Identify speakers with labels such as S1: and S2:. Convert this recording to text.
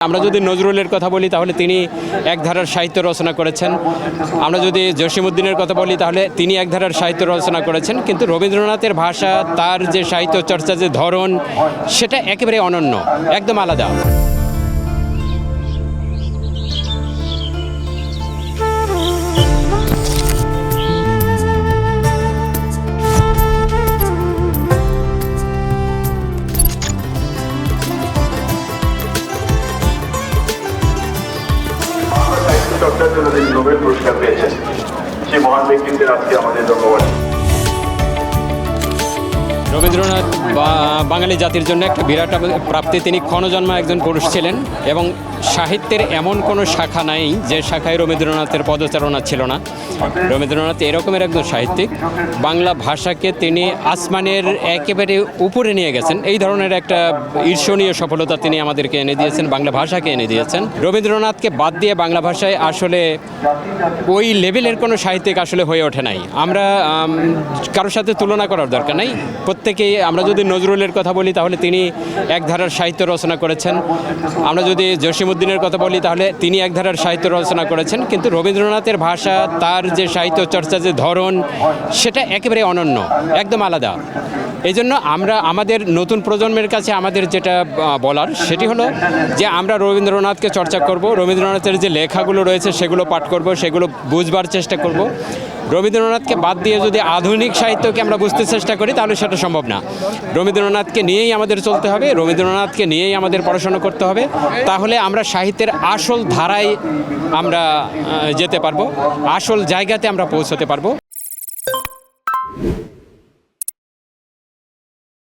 S1: আমরা যদি নজরুলের কথা বলি তাহলে তিনি এক ধারার সাহিত্য রচনা করেছেন। আমরা যদি জসিমউদ্দিনের কথা বলি তাহলে তিনি এক ধারার সাহিত্য রচনা করেছেন, কিন্তু রবীন্দ্রনাথের ভাষা, তার যে সাহিত্য চর্চার যে ধরন, সেটা একেবারে অনন্য, একদম আলাদা।
S2: চর্চার জন্য তিনি নোবেল পুরস্কার পেয়েছেন, সেই মহান ব্যক্তিত্বের আজকে আমাদের ধন্যবাদ।
S1: রবীন্দ্রনাথ বাঙালি জাতির জন্য একটা বিরাট প্রাপ্তি। তিনি ক্ষণজন্মা একজন পুরুষ ছিলেন এবং সাহিত্যের এমন কোনো শাখা নাই যে শাখায় রবীন্দ্রনাথের পদচারণা ছিল না। রবীন্দ্রনাথ এরকমের একজন সাহিত্যিক, বাংলা ভাষাকে তিনি আসমানের একেবারে উপরে নিয়ে গেছেন। এই ধরনের একটা ঈর্ষণীয় সফলতা তিনি আমাদেরকে এনে দিয়েছেন, বাংলা ভাষাকে এনে দিয়েছেন। রবীন্দ্রনাথকে বাদ দিয়ে বাংলা ভাষায় আসলে ওই লেভেলের কোনো সাহিত্যিক আসলে হয়ে ওঠে নাই। আমরা কারোর সাথে তুলনা করার দরকার নাই। প্রত্যেকেই, আমরা যদি নজরুলের কথা বলি তাহলে তিনি এক ধারার সাহিত্য রচনা করেছেন। আমরা যদি জসিমউদ্দিনের কথা বলি তাহলে তিনি এক ধারার সাহিত্য রচনা করেছেন, কিন্তু রবীন্দ্রনাথের ভাষা, তার যে সাহিত্য চর্চার যে ধরন, সেটা একেবারে অনন্য, একদম আলাদা। এই জন্য আমরা আমাদের নতুন প্রজন্মের কাছে আমাদের যেটা বলার সেটি হলো যে আমরা রবীন্দ্রনাথকে চর্চা করব, রবীন্দ্রনাথের যে লেখাগুলো রয়েছে সেগুলো পাঠ করব, সেগুলো বুঝবার চেষ্টা করব। রবীন্দ্রনাথকে বাদ দিয়ে যদি আধুনিক সাহিত্যকে আমরা বুঝতে চেষ্টা করি তাহলে সেটা সম্ভব না। রবীন্দ্রনাথকে নিয়েই আমাদের চলতে হবে, রবীন্দ্রনাথকে নিয়েই আমাদের পড়াশোনা করতে হবে। তাহলে আমরা সাহিত্যের আসল ধারায় আমরা যেতে পারবো, আসল জায়গাতে আমরা পৌঁছতে পারবো।